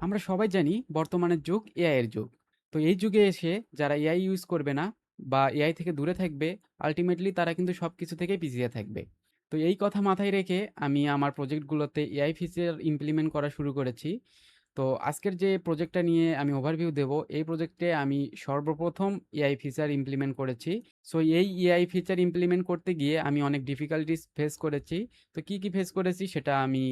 আমরা সবাই জানি বর্তমানের যুগ এআই এর যুগ। তো এই যুগে এসে যারা এআই ইউজ করবে না বা এআই থেকে দূরে থাকবে, আল্টিমেটলি তারা কিন্তু সবকিছু থেকেই পিছিয়ে থাকবে। তো এই কথা মাথায় রেখে আমি আমার প্রজেক্টগুলোতে এআই ফিচার ইমপ্লিমেন্ট করা শুরু করেছি। তো আজকের যে প্রজেক্টটা নিয়ে আমি ওভারভিউ দেব, এই প্রজেক্টে আমি সর্বপ্রথম এআই ফিচার ইমপ্লিমেন্ট করেছি। সো এই এআই ফিচার ইমপ্লিমেন্ট করতে গিয়ে আমি অনেক ডিফিকাল্টিজ ফেস করেছি। তো কি ফেস করেছি সেটা আমি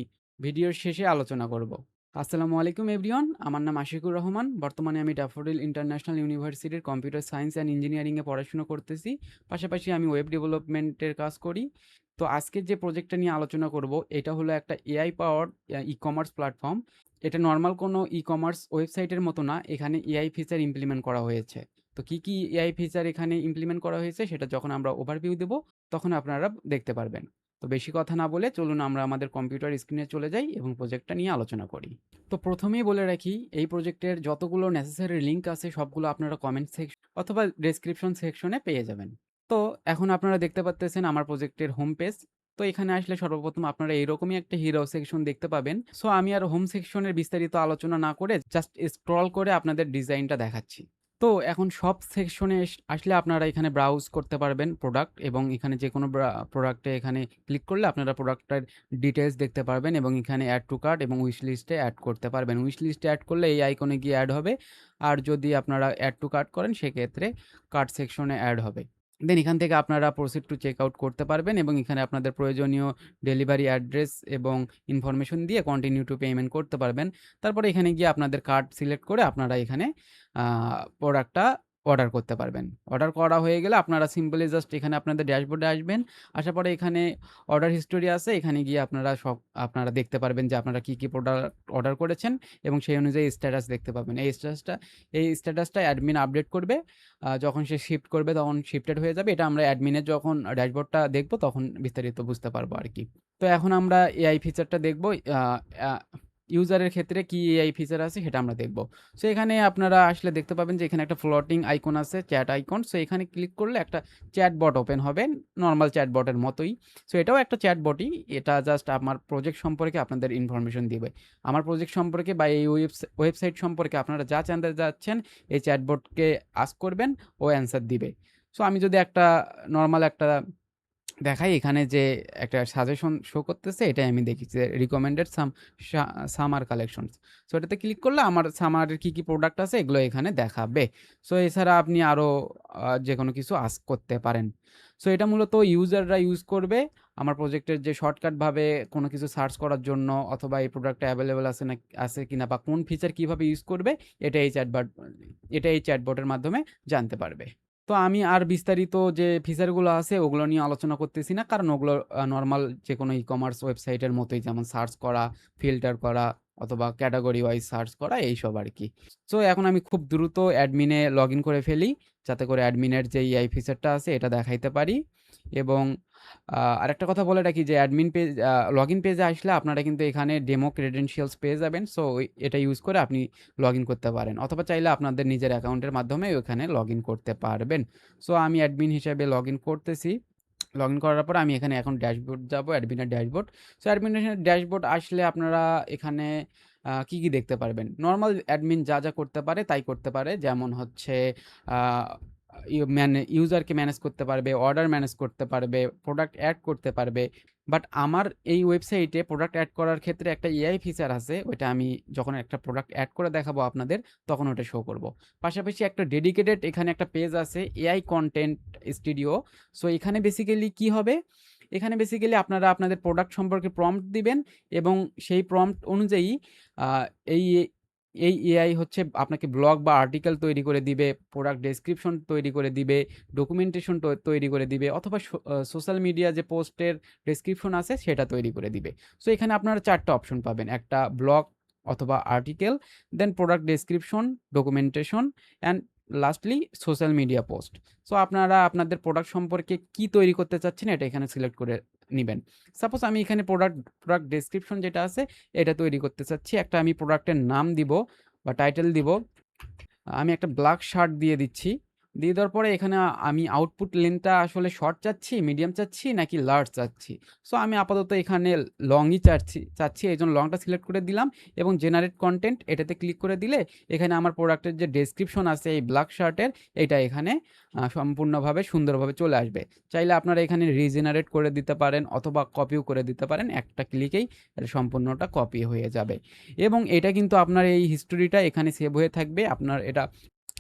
ভিডিওর শেষে আলোচনা করব। আসসালামু আলাইকুম এভরিওয়ান, আমার নাম আশিকুর রহমান। বর্তমানে আমি ড্যাফোডিল ইন্টারন্যাশনাল ইউনিভার্সিটির কম্পিউটার সায়েন্স অ্যান্ড ইঞ্জিনিয়ারিংয়ে পড়াশোনা করতেছি। পাশাপাশি আমি ওয়েব ডেভেলপমেন্টের কাজ করি। তো আজকের যে প্রজেক্টটা নিয়ে আলোচনা করব, এটা হলো একটা এআই পাওয়ার্ড ই-কমার্স প্ল্যাটফর্ম। এটা নরমাল কোনো ই-কমার্স ওয়েবসাইটের মতো না, এখানে এআই ফিচার ইমপ্লিমেন্ট করা হয়েছে। তো কি এআই ফিচার এখানে ইমপ্লিমেন্ট করা হয়েছে সেটা যখন আমরা ওভারভিউ দেব, তখন আপনারা দেখতে পারবেন। তো বেশি কথা না বলে চলুন আমরা আমাদের কম্পিউটার স্ক্রিনে চলে যাই এবং প্রজেক্টটা নিয়ে আলোচনা করি। তো প্রথমেই বলে রাখি, এই প্রজেক্টের যতগুলো নেসেসারি লিঙ্ক আছে সবগুলো আপনারা কমেন্ট সেকশন অথবা ডেসক্রিপশন সেকশনে পেয়ে যাবেন। তো এখন আপনারা দেখতে পাচ্তেছেন আমার প্রজেক্টের হোম পেজ। তো এখানে আসলে সর্বপ্রথম আপনারা এইরকমই একটা হিরো সেকশন দেখতে পাবেন। সো আমি আর হোম সেকশনের বিস্তারিত আলোচনা না করে জাস্ট স্ক্রল করে আপনাদের ডিজাইনটা দেখাচ্ছি। তো এখন সব সেকশনে আসলে আপনারা এখানে ব্রাউজ করতে পারবেন প্রোডাক্ট, এবং এখানে যে কোনো প্রোডাক্টে এখানে ক্লিক করলে আপনারা প্রোডাক্টের ডিটেলস দেখতে পারবেন এবং এখানে অ্যাড টু কার্ট এবং উইশ লিস্টে অ্যাড করতে পারবেন। উইশ লিস্টে অ্যাড করলে এই আইকনে গিয়ে অ্যাড হবে, আর যদি আপনারা অ্যাড টু কার্ট করেন সেক্ষেত্রে কার্ট সেকশনে অ্যাড হবে। দেন এখান থেকে আপনারা প্রসিড টু চেক আউট করতে পারবেন এবং এখানে আপনাদের প্রয়োজনীয় ডেলিভারি অ্যাড্রেস এবং ইনফরমেশন দিয়ে কন্টিনিউ টু পেমেন্ট করতে পারবেন। তারপরে এখানে গিয়ে আপনাদের কার্ড সিলেক্ট করে আপনারা এখানে প্রোডাক্টটা অর্ডার করতে পারবেন। অর্ডার করা হয়ে গেলে আপনারা সিম্পলি জাস্ট এখানে আপনাদের ড্যাশবোর্ডে আসবেন। আসার পরে এখানে অর্ডার হিস্টোরি আছে। এখানে গিয়ে আপনারা দেখতে পারবেন যে আপনারা কি প্রোডাক্ট অর্ডার করেছেন এবং সেই অনুযায়ী স্ট্যাটাস দেখতে পাবেন। এই স্ট্যাটাসটা অ্যাডমিন আপডেট করবে। যখন সে শিফট করবে তখন শিফটেড হয়ে যাবে। এটা আমরা অ্যাডমিনের যখন ড্যাশবোর্ডটা দেখব তখন বিস্তারিত বুঝতে পারবো আরকি। তো এখন আমরা এআই ফিচারটা দেখব। আ আ ইউজারের ক্ষেত্রে কি এআই ফিচার আছে সেটা আমরা দেখব। সো এখানে আপনারা আসলে দেখতে পাবেন যে এখানে একটা ফ্লোটিং আইকন আছে, চ্যাট আইকন। সো এখানে ক্লিক করলে একটা চ্যাটবট ওপেন হবে, নরমাল চ্যাটবটের মতোই। সো এটাও একটা চ্যাটবটই। এটা জাস্ট আমার প্রজেক্ট সম্পর্কে আপনাদের ইনফরমেশন দিবে। আমার প্রজেক্ট সম্পর্কে বা এই ওয়েবসাইট সম্পর্কে আপনারা যা জানতে চাচ্ছেন এই চ্যাটবটকে আস্ক করবেন, ও অ্যান্সার দিবে। সো আমি যদি একটা নরমাল একটা দেখাই, এখানে যে একটা সাজেশন শো করতেছে এটাই আমি দেখি যে রিকমেন্ডেড সামার কালেকশনস। সো এটাতে ক্লিক করলে আমার সামারের কি প্রোডাক্ট আছে এগুলো এখানে দেখাবে। সো এছাড়া আপনি আরও যেকোনো কিছু আস্ক করতে পারেন। সো এটা মূলত ইউজাররা ইউজ করবে আমার প্রজেক্টের যে শর্টকাটভাবে কোনো কিছু সার্চ করার জন্য, অথবা এই প্রোডাক্টটা অ্যাভেলেবল আছে কিনা বা কোন ফিচার কীভাবে ইউজ করবে, এটা এই চ্যাটবটের মাধ্যমে জানতে পারবে। তো আমি আর বিস্তারিত যে ফিচারগুলো আছে ওগুলো নিয়ে আলোচনা করতেছি না, কারণ ওগুলো নরমাল যে কোনো ই-কমার্স ওয়েবসাইটের মতোই, যেমন সার্চ করা, ফিল্টার করা অথবা ক্যাটাগরি ওয়াইজ সার্চ করা এইসব আরকি। সো এখন আমি খুব দ্রুত অ্যাডমিনে লগইন করে ফেলি, যাতে করে অ্যাডমিনের যে এআই ফিচারটা আছে এটা দেখাইতে পারি। এবং আরেকটা কথা বলে রাখি যে অ্যাডমিন পেজ লগইন পেজে আসলে আপনারা কিন্তু এখানে ডেমো ক্রেডেনশিয়ালস পেয়ে যাবেন। সো এটা ইউজ করে আপনি লগইন করতে পারেন, অথবা চাইলে আপনাদের নিজের অ্যাকাউন্টের মাধ্যমে ওখানে লগইন করতে পারবেন। সো আমি অ্যাডমিন হিসেবে লগইন করতেছি। লগইন করার পর আমি এখানে এখন ড্যাশবোর্ড যাব, অ্যাডমিনের ড্যাশবোর্ড। সো অ্যাডমিনের ড্যাশবোর্ড আসলে আপনারা এখানে কি দেখতে পারবেন? নরমাল অ্যাডমিন যা করতে পারে তাই করতে পারে। যেমন হচ্ছে আ ইউজারকে ম্যানেজ করতে পারবে, অর্ডার ম্যানেজ করতে পারবে, প্রোডাক্ট এড করতে পারবে। বাট আমার এই ওয়েবসাইটে প্রোডাক্ট এড করার ক্ষেত্রে একটা এআই ফিচার আছে। ওইটা আমি যখন একটা প্রোডাক্ট এড করে দেখাবো আপনাদের, তখন ওটা শো করব। পাশাপাশি একটা ডেডিকেটেড এখানে একটা পেজ আছে, এআই কনটেন্ট স্টুডিও। সো এখানে বেসিক্যালি কি হবে? এখানে বেসিক্যালি আপনারা আপনাদের প্রোডাক্ট সম্পর্কে প্রম্পট দিবেন এবং সেই প্রম্পট অনুযায়ী আ এই এই এআই হচ্ছে আপনাকে ব্লগ বা আর্টিকেল তৈরি করে দিবে, প্রোডাক্ট ডেসক্রিপশন তৈরি করে দিবে, ডকুমেন্টেশন তৈরি করে দিবে, অথবা সোশ্যাল মিডিয়া যে পোস্টের ডেসক্রিপশন আছে সেটা তৈরি করে দিবে। সো এখানে আপনারা ৪ টা অপশন পাবেন। একটা ব্লগ অথবা article, then product description, documentation and lastly social media post. So আপনারা আপনাদের প্রোডাক্ট সম্পর্কে কি তৈরি করতে চাচ্ছেন এটা এখানে সিলেক্ট করে নিবেন। সাপোজ আমি এখানে প্রোডাক্ট ডেসক্রিপশন যেটা আছে এটা তৈরি করতে চাচ্ছি। একটা আমি প্রোডাক্টের নাম দিব বা টাইটেল দিব। আমি একটা ব্ল্যাক শার্ট দিয়ে দিচ্ছি। দিয়ে দেওয়ার পরে এখানে আমি আউটপুট লেন্থটা আসলে শর্ট চাচ্ছি, মিডিয়াম চাচ্ছি নাকি লার্জ চাচ্ছি। সো আমি আপাতত এখানে লংই চাচ্ছি এইজন্য লংটা সিলেক্ট করে দিলাম এবং জেনারেট কনটেন্ট এটাতে ক্লিক করে দিলে এখানে আমার প্রোডাক্টের যে ডেসক্রিপশন আছে এই ব্ল্যাক শার্টের, এটা এখানে সম্পূর্ণভাবে সুন্দরভাবে চলে আসবে। চাইলে আপনারা এখানে রিজেনারেট করে দিতে পারেন অথবা কপিও করে দিতে পারেন, একটা ক্লিকেই এটা সম্পূর্ণটা কপি হয়ে যাবে এবং এটা কিন্তু আপনার এই হিস্টোরিটা এখানে সেভ হয়ে থাকবে। আপনার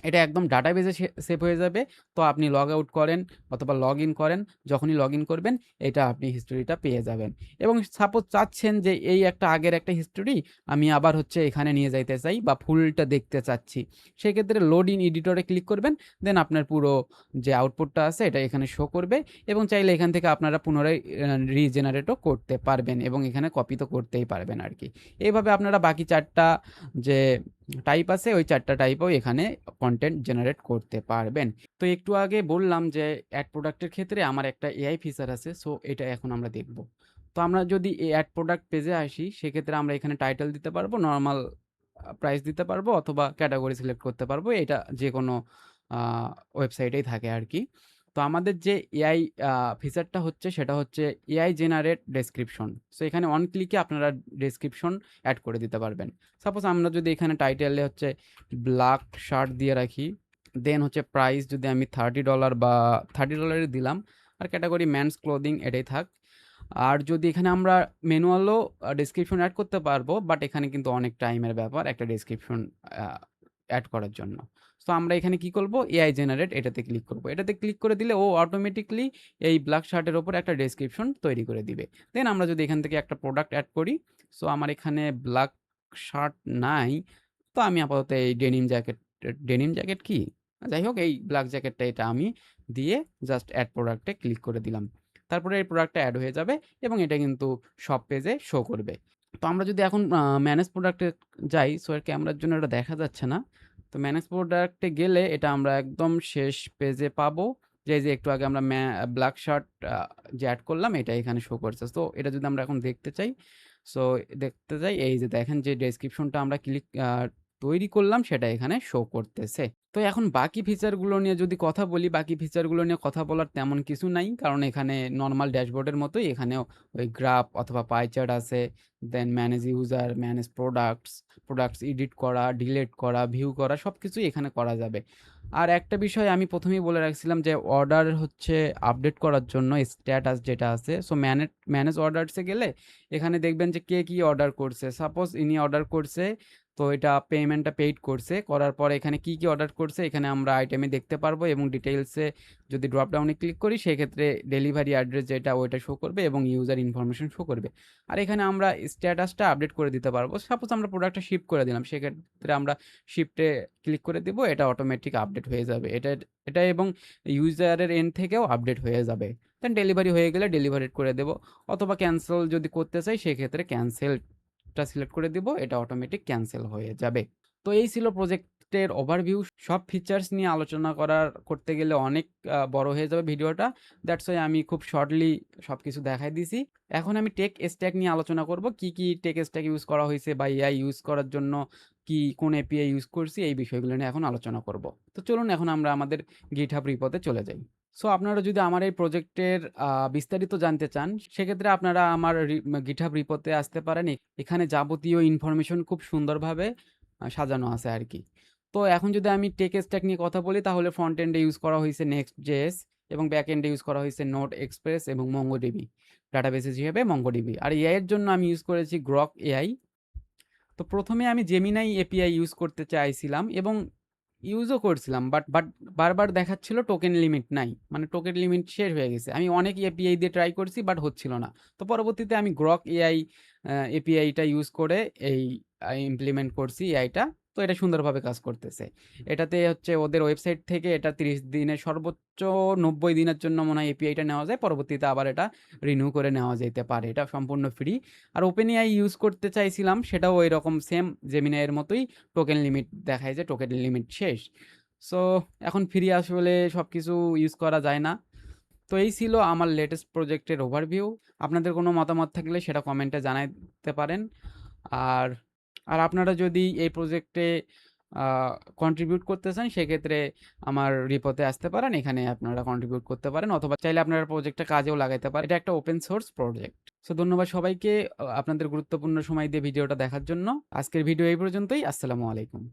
এটা একদম ডাটাবেজে সেভ হয়ে যাবে। তো আপনি লগ আউট করেন অথবা লগ ইন করেন, যখনই লগ ইন করবেন এটা আপনি হিস্টোরিটা পেয়ে যাবেন। এবং সাপোজ চাচ্ছেন যে এই একটা আগের একটা হিস্টোরি আমি আবার হচ্ছে এখানে নিয়ে যাইতে চাই বা ফুলটা দেখতে চাচ্ছি, সেক্ষেত্রে লোড ইন এডিটরে ক্লিক করবেন। দেন আপনার পুরো যে আউটপুটটা আছে এটা এখানে শো করবে এবং চাইলে এখান থেকে আপনারা পুনরায় রিজেনারেটও করতে পারবেন এবং এখানে কপি তো করতেই পারবেন আর কি। এইভাবে আপনারা বাকি 4টা যে টাইপ আছে ওই 4টা টাইপও এখানে কন্টেন্ট জেনারেট করতে পারবেন। তো একটু আগে বললাম যে অ্যাড প্রোডাক্টের ক্ষেত্রে আমার একটা এআই ফিচার আছে, সো এটা এখন আমরা দেখব। তো আমরা যদি এই অ্যাড প্রোডাক্ট পেজে আসি সেক্ষেত্রে আমরা এখানে টাইটেল দিতে পারবো, নর্মাল প্রাইস দিতে পারবো অথবা ক্যাটাগরি সিলেক্ট করতে পারবো, এটা যে কোনো ওয়েবসাইটেই থাকে আর কি। তো আমাদের যে এআই ফিচারটা হচ্ছে সেটা হচ্ছে এআই জেনারেট ডেসক্রিপশন। সো এখানে অন ক্লিকে আপনারা ডেসক্রিপশন অ্যাড করে দিতে পারবেন। সাপোজ আমরা যদি এখানে টাইটেলে হচ্ছে ব্ল্যাক শার্ট দিয়ে রাখি, দেন হচ্ছে প্রাইস যদি আমি $30 বা $30 দিলাম, আর ক্যাটাগরি ম্যানস ক্লোদিং এটাই থাক। আর যদি এখানে আমরা ম্যানুয়ালও ডেসক্রিপশন অ্যাড করতে পারবো, বাট এখানে কিন্তু অনেক টাইমের ব্যাপার একটা ডেসক্রিপশন অ্যাড করার জন্য। সো আমরা এখানে কি করব, এআই জেনারেট এটাতে ক্লিক করব। এটাতে ক্লিক করে দিলে ও অটোমেটিকলি এই ব্ল্যাক শার্টের ওপর একটা ডেসক্রিপশন তৈরি করে দিবে। দেন আমরা যদি এখান থেকে একটা প্রোডাক্ট অ্যাড করি, সো আমার এখানে ব্ল্যাক শার্ট নাই, তো আমি আপাতত এই ডেনিম জ্যাকেট কি যাই হোক এই ব্ল্যাক জ্যাকেটটা এটা আমি দিয়ে জাস্ট অ্যাড প্রোডাক্টে ক্লিক করে দিলাম। তারপরে এই প্রোডাক্টটা অ্যাড হয়ে যাবে এবং এটা কিন্তু সব পেজে শো করবে। তো আমরা যদি এখন ম্যানেজ প্রোডাক্টে যাই, সো এর ক্যামেরার জন্য এটা দেখা যাচ্ছে না। তো ম্যানেজ প্রোডাক্টে গেলে এটা আমরা একদম শেষ পেজে পাবো, যে এই যে একটু আগে আমরা ব্ল্যাক শার্ট যে অ্যাড করলাম এটা এখানে শো করছে। তো এটা যদি আমরা এখন দেখতে চাই, সো দেখতে চাই এই যে দেখেন যে ডেসক্রিপশনটা আমরা তৈরি করলাম সেটা এখানে শো করতেছে। তো এখন বাকি ফিচারগুলো নিয়ে যদি কথা বলি, বাকি ফিচারগুলো নিয়ে কথা বলার তেমন কিছু নাই, কারণ এখানে নর্মাল ড্যাশবোর্ডের মতোই এখানেও ওই গ্রাফ অথবা পাই চার্ট আছে, then manage user, manage products edit করা, ডিলিট করা, ভিউ করা সব কিছুই এখানে করা যাবে। আর একটা বিষয় আমি প্রথমেই বলে রাখছিলাম যে অর্ডার হচ্ছে আপডেট করার জন্য স্ট্যাটাস যেটা আছে, সো ম্যানেজ অর্ডারসে গেলে এখানে দেখবেন যে কে কি অর্ডার করছে। সাপোজ ইনি অর্ডার করছে, তো এটা পেমেন্টটা পেইড করছে, করার পরে এখানে কি কি অর্ডার করছে এখানে আমরা আইটেমে দেখতে পারবো এবং ডিটেইলসে যদি ড্রপ ডাউনে ক্লিক করি সেক্ষেত্রে ডেলিভারি অ্যাড্রেস যেটা ওইটা শো করবে এবং ইউজার ইনফরমেশন শো করবে। আর এখানে আমরা স্ট্যাটাসটা আপডেট করে দিতে পারবো। সাপোজ আমরা প্রোডাক্টটা শিপ করে দিলাম, সেক্ষেত্রে আমরা শিফটে ক্লিক করে দিব, এটা অটোমেটিক আপডেট হয়ে যাবে। এটা এবং ইউজারের এন্ড থেকেও আপডেট হয়ে যাবে। দেন ডেলিভারি হয়ে গেলে ডেলিভারি করে দেবো, অথবা ক্যান্সেল যদি করতে চাই সেক্ষেত্রে ক্যান্সেলটা সিলেক্ট করে দিব, এটা অটোমেটিক ক্যান্সেল হয়ে যাবে। তো এই ছিল প্রজেক্টের ওভারভিউ। সব ফিচার্স নিয়ে আলোচনা করতে গেলে অনেক বড় হয়ে যাবে ভিডিওটা, দ্যাটস ওয়াই আমি খুব শর্টলি সব কিছু দেখাই দিছি। এখন আমি টেক স্ট্যাক নিয়ে আলোচনা করব, কি কি টেক স্ট্যাক ইউজ করা হয়েছে বা এআই ইউজ করার জন্য কোন এপিআই ইউজ করছি, এই বিষয়গুলো নিয়ে এখন আলোচনা করব। তো চলুন এখন আমরা আমাদের গিটহাব রিপোতে চলে যাই। সো আপনারা যদি আমার এই প্রজেক্টের বিস্তারিত জানতে চান সেক্ষেত্রে আপনারা আমার গিটহাব রিপোতে আসতে পারেন। এখানে যাবতীয় ইনফরমেশন খুব সুন্দরভাবে সাজানো আছে আর কি। তো এখন যদি আমি টেক স্ট্যাক নিয়ে কথা বলি তাহলে ফ্রন্ট এন্ডে ইউজ করা হয়েছে নেক্সট জেএস এবং ব্যাক এন্ডে ইউজ করা হয়েছে নোড এক্সপ্রেস এবং মঙ্গোডিবি ডাটাবেসেস হিসেবে মঙ্গোডিবি। আর এআই এর জন্য আমি ইউজ করেছি গ্রক এআই। তো প্রথমে আমি জেমিনাই এপিআই ইউজ করতে চাইছিলাম এবং ইউজও করছিলাম, বাট বারবার দেখাচ্ছিল টোকেন লিমিট নাই, মানে টোকেন লিমিট শেষ হয়ে গেছে। আমি অনেক এপিআই দিয়ে ট্রাই করছি বাট হচ্ছিল না। তো পরবর্তীতে আমি গ্রক এআই এপিআইটা ইউজ করে এই ইমপ্লিমেন্ট করছি এআইটা। তো এটা সুন্দরভাবে কাজ করতেছে। এটাতে হচ্ছে ওদের ওয়েবসাইট থেকে এটা 30 দিনের সর্বোচ্চ 90 দিনের জন্য মনে হয় এপিআইটা নেওয়া যায়, পরবর্তীতে আবার এটা রিনিউ করে নেওয়া যেতে পারে, এটা সম্পূর্ণ ফ্রি। আর ওপেন এআই ইউজ করতে চাইছিলাম, সেটাও এরকম সেম জেমিনাইয়ের মতোই টোকেন লিমিট দেখায় যে টোকেন লিমিট শেষ। সো এখন ফ্রি আসলে সব কিছু ইউজ করা যায় না। তো এই ছিল আমার লেটেস্ট প্রজেক্টের ওভারভিউ। আপনাদের কোনো মতামত থাকলে সেটা কমেন্টে জানাতে পারেন। আর আর আপনারা যদি এই প্রজেক্টে আ কন্ট্রিবিউট করতে চান সেক্ষেত্রে আমার রিপোতে আসতে পারেন। এখানে আপনারা কন্ট্রিবিউট করতে পারেন অথবা চাইলে আপনারা প্রজেক্টটা কাজেও লাগাইতে পারেন। এটা একটা ওপেন সোর্স প্রজেক্ট। সো ধন্যবাদ সবাইকে আপনাদের গুরুত্বপূর্ণ সময় দিয়ে ভিডিওটা দেখার জন্য। আজকের ভিডিও এই পর্যন্তই। আসসালামু আলাইকুম।